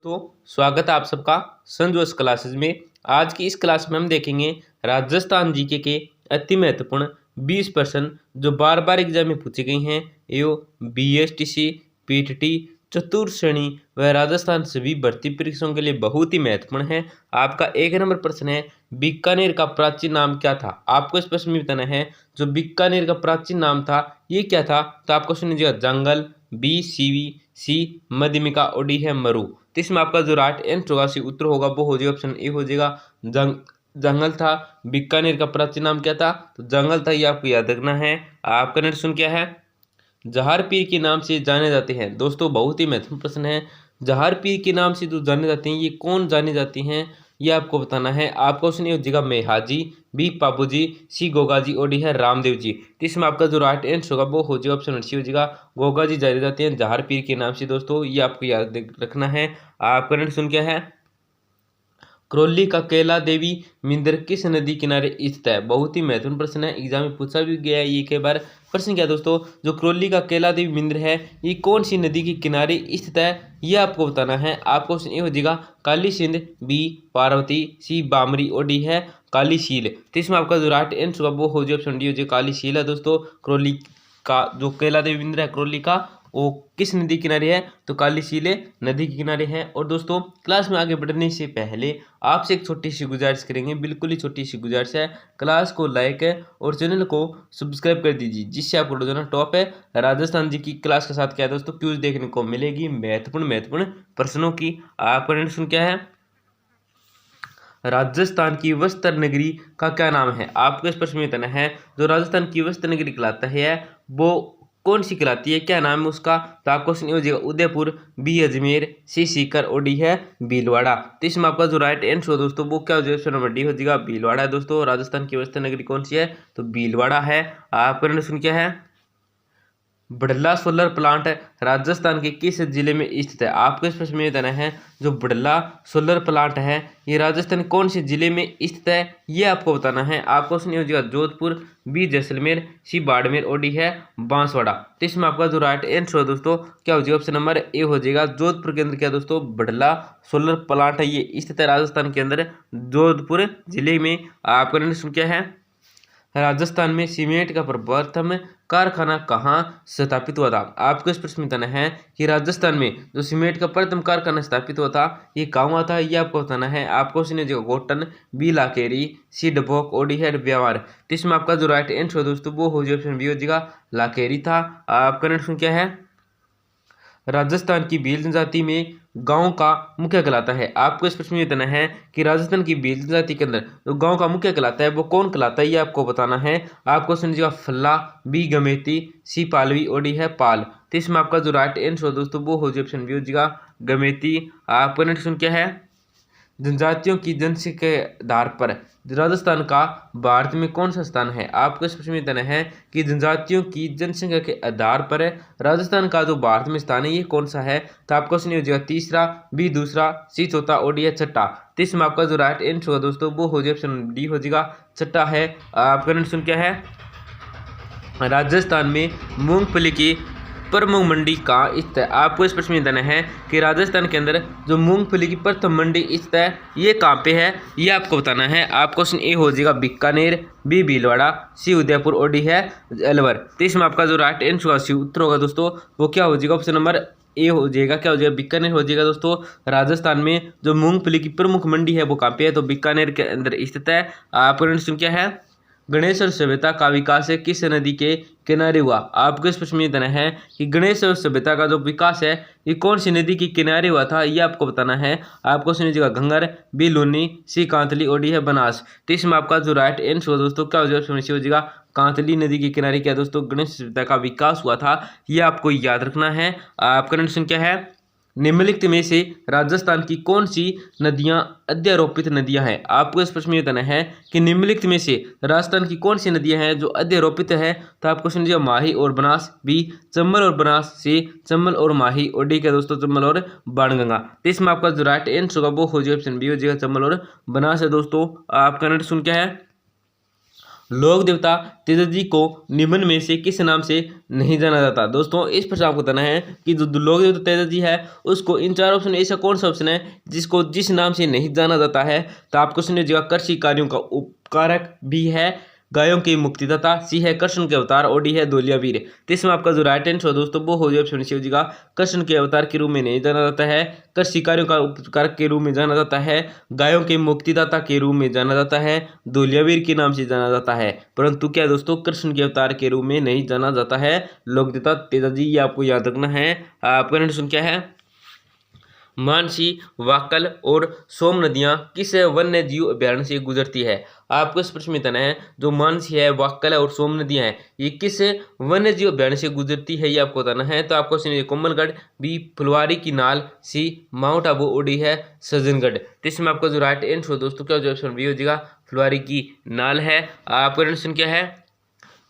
तो स्वागत है आप सबका संजोश क्लासेस में। आज की इस क्लास में हम देखेंगे राजस्थान जीके के अति महत्वपूर्ण 20 प्रश्न जो बार बार एग्जाम में पूछे गए हैं। एवं बीएसटीसी, पीटीटी, चतुर्थ श्रेणी व राजस्थान सभी भर्ती परीक्षाओं के लिए बहुत ही महत्वपूर्ण है। आपका 1 नंबर प्रश्न है, बीकानेर का प्राचीन नाम क्या था। आपको इस प्रश्न में बताना है जो बीकानेर का प्राचीन नाम था ये क्या था। तो आपको सुनिएगा जंगल, बी सीवी, सी मध्यमिका और डी है मरु। तो इसमें आपका जो राइट आंसर होगा, सी उत्तर होगा, वो हो जाएगा ऑप्शन ए हो जाएगा जंगल था। बीकानेर का प्राचीन नाम क्या था, तो जंगल था, ये आपको याद रखना है। आपका नेक्स्ट सुन क्या है, जहार पीर के नाम से जाने जाते हैं। दोस्तों बहुत ही महत्वपूर्ण प्रश्न है। जहार पीर के नाम से जो जाने जाते हैं ये कौन जाने जाते हैं, ये आपको बताना है। आपका ऑप्शन ए हो जाएगा मेहाजी, बी बाबूजी, सी गोगाजी और डी है रामदेव जी। तो इसमें आपका जो राइट आंसर होगा वो हो जाएगा ऑप्शन सी हो जाएगा गोगाजी जाने जाते हैं जहार पीर के नाम से। दोस्तों ये आपको याद रखना है। आपका नेक्स्ट सुन क्या है, करौली का कैला देवी मंदिर किस नदी किनारे स्थित है। बहुत ही महत्वपूर्ण प्रश्न है, एग्जाम में पूछा भी गया है ये कई बार। प्रश्न क्या है दोस्तों, जो करौली का कैला देवी मंदिर है ये कौन सी नदी के किनारे स्थित है, ये आपको बताना है। आपको ऑप्शन ए हो जाएगा काली सिंध, बी पार्वती, सी बामरी और डी है काली शील। तो इसमें आपका जो राइट आंसर होगा वो हो जाएगा ऑप्शन डी हो जाएगा काली शील है। दोस्तों करौली का जो कैला देवी मंदिर है करौली का, वो किस नदी किनारे है, तो काली शीले नदी के किनारे है। और दोस्तों क्लास में आगे बढ़ने से पहले आपसे एक छोटी सी गुजारिश करेंगे, बिल्कुल ही छोटी सी गुजारिश है। क्लास को लाइक है और चैनल को सब्सक्राइब कर दीजिए, जिससे आपको रोजाना टॉप है राजस्थान जी की क्लास के साथ क्या है दोस्तों क्यूज देखने को मिलेगी महत्वपूर्ण प्रश्नों की। आपका प्रश्न क्या है, राजस्थान की वस्त्र नगरी का क्या नाम है। आपको इस प्रश्न में बताना है जो राजस्थान की वस्त्र नगरी कहलाता है वो कौन सी कहलाती है, क्या नाम है उसका। तो आपको ऑप्शन ए हो जाएगा उदयपुर, बी अजमेर, सी सीकर और डी है भीलवाड़ा। तो इसमें आपका जो राइट आंसर हो दोस्तों वो क्या हो जाएगा, ऑप्शन नंबर डी हो जाएगा भीलवाड़ा है। दोस्तों राजस्थान की वस्त्र नगरी कौन सी है, तो भीलवाड़ा है। आपका प्रश्न क्या है, बड़ला सोलर प्लांट राजस्थान के किस जिले में स्थित है। आपको इस प्रश्न में बताना है जो बड़ला सोलर प्लांट है ये राजस्थान कौन से जिले में स्थित है, ये आपको बताना है। आपको ऑप्शन हो जाएगा जोधपुर, बी जैसलमेर, सी बाड़मेर और डी है बांसवाड़ा। तो इसमें आपका जो राइट आंसर है दोस्तों क्या हो जाएगा, ऑप्शन नंबर ए हो जाएगा जोधपुर के अंदर क्या दोस्तों बड़ला सोलर प्लांट है ये स्थित है राजस्थान के अंदर जोधपुर जिले में। आपका प्रश्न क्या है, राजस्थान में सीमेंट का प्रथम कारखाना कहाँ स्थापित हुआ था। आपको इस प्रश्न में बताना है कि राजस्थान में जो सीमेंट का प्रथम कारखाना स्थापित हुआ था ये कहाँ हुआ था, ये आपको बताना है। आपको सुनिए जो गोटन, बी लाकेरी, सी डबोक और डी है व्यवहार। तो इसमें आपका जो राइट आंसर दोस्तों वो हो जाएगा ऑप्शन बी हो जाएगा लाकेरी था। आपका प्रश्न क्या है, राजस्थान की भील जनजाति में गांव का मुख्य कहलाता है। आपको इस प्रश्न में बताना है कि राजस्थान की भील जनजाति के अंदर जो गांव का मुख्य कहलाता है वो कौन कहलाता है, ये आपको बताना है। आपको समझिएगा फल्ला, बी गमेती, सी पालवी और डी है पाल। तो इसमें आपका जो राइट आंसर हो दोस्तों वो हो जाए ऑप्शन बी हो जाएगा गमेती। आपका नेक्स्ट क्वेश्चन क्या है, जनजातियों की जनसंख्या के आधार पर राजस्थान का भारत में कौन सा स्थान है। आपको इस प्रश्न में बताना है कि जनजातियों की जनसंख्या के आधार पर राजस्थान का जो भारत में स्थान है ये कौन सा है। तो आपका क्वेश्चन हो जाएगा तीसरा, बी दूसरा, सी चौथा और डी है छठा। तो इसमें आपका जो राइट आंसर होगा दोस्तों वो हो जाए ऑप्शन डी हो जाएगा छठा है। आपका क्वेश्चन क्या है, राजस्थान में मूंगफली की प्रमुख मंडी कहाँ स्थित है। आपको इस प्रश्न में बताना है कि राजस्थान के अंदर जो मूंगफली की प्रथम मंडी स्थित है ये कहाँ पे है, ये आपको बताना है। आप क्वेश्चन ए हो जाएगा बीकानेर, बी भीलवाड़ा, सी उदयपुर और डी है अलवर। तो इसमें आपका जो राइट आंसर होगा सी उत्तर होगा दोस्तों वो क्या हो जाएगा, ऑप्शन नंबर ए हो जाएगा क्या हो जाएगा बीकानेर हो जाएगा। दोस्तों राजस्थान में जो मूंगफली की प्रमुख मंडी है वो कहाँ पे है, तो बीकानेर के अंदर स्थित है। आपका प्रश्न क्या है, गणेश और सभ्यता का विकास किस नदी के किनारे हुआ। आपको इस प्रश्न में बताना है कि गणेश और सभ्यता का जो विकास है ये कौन सी नदी के किनारे हुआ था, ये आपको बताना है। आपको सुनिएगा घंगर, बी लूनी, सी कांतली और डी है बनास। तो इसमें आपका जो राइट आंसर होगा दोस्तों क्या हो जाएगा, सुनिए हो जाएगा कांतली नदी के किनारे क्या दोस्तों गणेश सभ्यता का विकास हुआ था, ये आपको याद रखना है। आपका प्रश्न क्या है, निम्नलिखित में से राजस्थान की कौन सी नदियां अध्यारोपित नदियां हैं। आपको इस प्रश्न में बताना है कि निम्नलिखित में से राजस्थान की कौन सी नदियां हैं जो अध्यारोपित है। तो आपको समझिए माही और बनास, बी चंबल और बनास, सी चंबल और माही और डी क्या दोस्तों चंबल और बाणगंगा। तो इसमें आपका जो राइट आंसर होगा वो हो जाएगा ऑप्शन बी हो जाएगा चंबल और बनास है। दोस्तों आपका नेक्स्ट सुन क्या है, लोक देवता तेजाजी को निम्न में से किस नाम से नहीं जाना जाता। दोस्तों इस प्रश्न आपको बताना है कि जो लोक देवता तेजाजी है उसको इन चार ऑप्शन में ऐसा कौन सा ऑप्शन है जिसको जिस नाम से नहीं जाना जाता है। तो आपको सुनिए जगह कृषि कार्यों का उपकारक, भी है गायों की मुक्तिदाता, सी है कृष्ण के अवतार और डी है धोलिया वीर। तो इसमें आपका जो राइट आंसर दोस्तों वो हो जाए ऑप्शन शिव जी का कृष्ण के अवतार के रूप में नहीं जाना जाता है, कृषि कार्यों का उपकारक के रूप में जाना जाता है, गायों के मुक्तिदाता के रूप में जाना जाता है, धोलिया वीर के नाम से जाना जाता है, परंतु क्या दोस्तों कृष्ण के अवतार के रूप में नहीं जाना जाता है। लोक देवता तेजाजी ये आपको याद रखना है। आपका प्रश्न क्या है, मानसी, वाकल और सोम नदियां किस वन्य जीव अभ्यारण्य से गुजरती है। आपको इस प्रश्न में बताना है जो मानसी है, वाकल है और सोम नदियां हैं ये किस वन्य जीव अभ्यारण्य से गुजरती है ये आपको बताना है। तो आपको सुनिए कोमलगढ़, बी फुलवारी की नाल, सी माउंट आबू और डी है सज्जनगढ़। तो इसमें आपका जो राइट आंसर दोस्तों क्या जो ऑप्शन बी हो जाएगा फुलवारी की नाल है। आपका प्रश्न क्या है,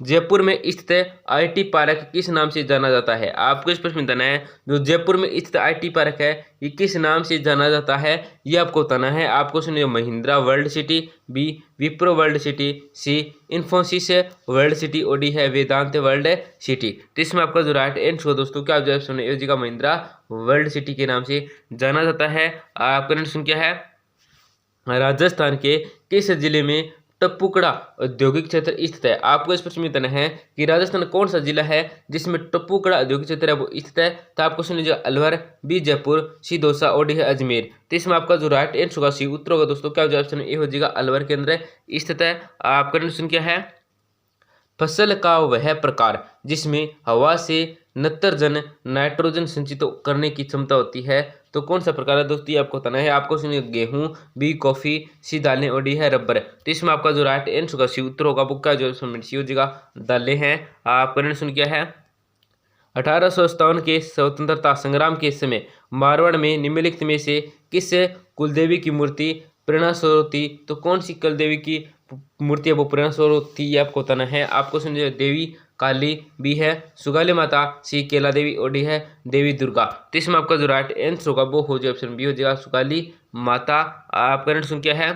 जयपुर में स्थित आईटी पार्क किस नाम से जाना जाता है। आपको इस प्रश्न में बताना है जो जयपुर में स्थित आईटी पार्क है ये किस नाम से जाना जाता है ये आपको बताना है। आपको सुनिए Mahindra world city, B Wipro world city, C Infosys world city और डी है वेदांत वर्ल्ड सिटी। तो इसमें आपका जो राइट आंसर दोस्तों क्या जो ऑप्शन है का महिंद्रा वर्ल्ड सिटी के नाम से जाना जाता है। आपका प्रश्न क्या है, राजस्थान के किस जिले में टप्पुकड़ा औद्योगिक क्षेत्र स्थित है। आपको इस प्रश्न में बताना है कि राजस्थान कौन सा जिला है जिसमें टप्पुकड़ा औद्योगिक क्षेत्र है वो स्थित है। तो आपको सुन लीजिए अलवर, बी जयपुर, सी दौसा और डी है अजमेर। तो इसमें आपका जो राइट आंसर होगा सी उत्तर होगा दोस्तों क्या जो ऑप्शन ए हो जाएगा अलवर के अंदर स्थित है। आपका प्रश्न क्या है, फसल का वह प्रकार जिसमें हवा से नत्रजन नाइट्रोजन संचित करने की क्षमता होती है तो कौन सा प्रकार है दोस्तों ये आपको बताना है। आपको सुनिए गेहूं, बी कॉफी, सी दालें और डी है रबर। तो इसमें आपका जो राइट आंसर होगा सी उत्तर होगा वो क्या जो सी हो जाएगा दालें हैं। आपका प्रश्न क्या है, 1857 के स्वतंत्रता संग्राम के समय मारवाड़ में निम्नलिखित में से किस कुलदेवी की मूर्ति प्रेरणा स्रोत थी। तो कौन सी कुलदेवी की मूर्ति है वो प्रेरणा स्रोत थी ये आपको बताना है। आपको सुनिए देवी काली, बी है सुगाली माता, सी केला देवी और डी है देवी दुर्गा। तो इसमें आपका जो राइट आंसर होगा वो हो जाए ऑप्शन बी हो जाएगा सुगाली माता। आपका प्रश्न क्या है,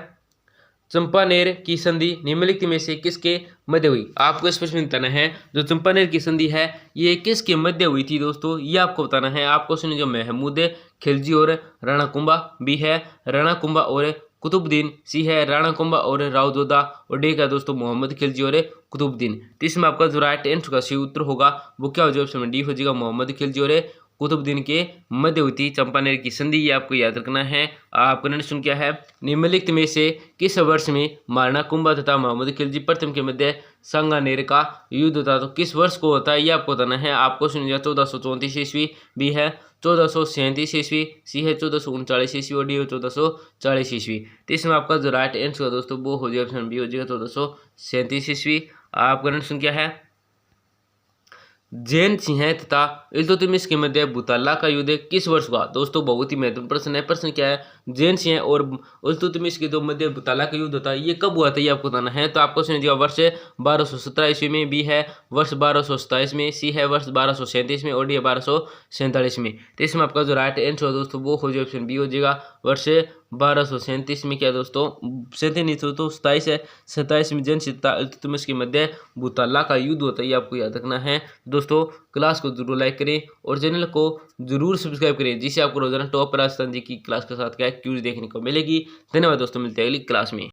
चंपानेर की संधि निम्नलिखित में से किसके मध्य हुई। आपको इस प्रश्न में बताना है जो चंपानेर की संधि है ये किसके मध्य हुई थी दोस्तों ये आपको बताना है। आपको सुनिए जो महमूद खिलजी और राणा कुंभा, बी है राणा कुंभा और कुतुबुद्दीन, सी है राणा कुंभा और राव जोधा और डी का दोस्तों मोहम्मद खिलजी और कुतुबुद्दीन। तो इसमें आपका जो राइट आंसर का सी उत्तर होगा वो क्या हो जाएगा ऑप्शन में डी हो जाएगा मोहम्मद खिलजी और कुतुबुद्दीन के मध्य हुई थी चंपानेर की संधि ये आपको याद रखना है। आपका प्रश्न क्या है, निम्नलिखित में से किस वर्ष में महाराणा कुंभा तथा मोहम्मद खिलजी प्रथम के मध्य सांगानेर का युद्ध होता तो किस वर्ष को होता है ये आपको बताना है। आपको सुनिए 1434 ईस्वी, बी है 1437 ईस्वी, सी है 1439 ईस्वी और डी है 1440 ईस्वी। तो इसमें आपका जो राइट आंसर दोस्तों वो हो जाएगा ऑप्शन बी हो जाएगा 1437 ईस्वी। आपका प्रश्न क्या है, जैन सिंह तथा इल्तुतमिश के मध्य बुताला का युद्ध किस वर्ष हुआ। दोस्तों बहुत ही महत्वपूर्ण प्रश्न है। प्रश्न क्या है, जैन सिंह और इल्तुतमिश के दो मध्य बुताला का युद्ध होता है ये कब हुआ था ये आपको बताना है। तो आपको सुनिए वर्ष 1217 ईस्वी में, बी है वर्ष 1227 में, सी है वर्ष 1237 में और डी है 1247 में। तो इसमें आपका जो राइट आंसर है दोस्तों वो हो जाए ऑप्शन बी हो जाएगा वर्ष 1237 में। क्या दोस्तों 37 तो 27 है, 27 में जैन सिंह इल्तुतमिश के मध्य बुताला का युद्ध होता है ये आपको याद रखना है। दोस्तों क्लास को जरूर लाइक करें और चैनल को जरूर सब्सक्राइब करें जिससे आपको रोजाना टॉप राजस्थान जी की क्लास के साथ क्या क्यूज देखने को मिलेगी। धन्यवाद दोस्तों, मिलते हैं अगली क्लास में।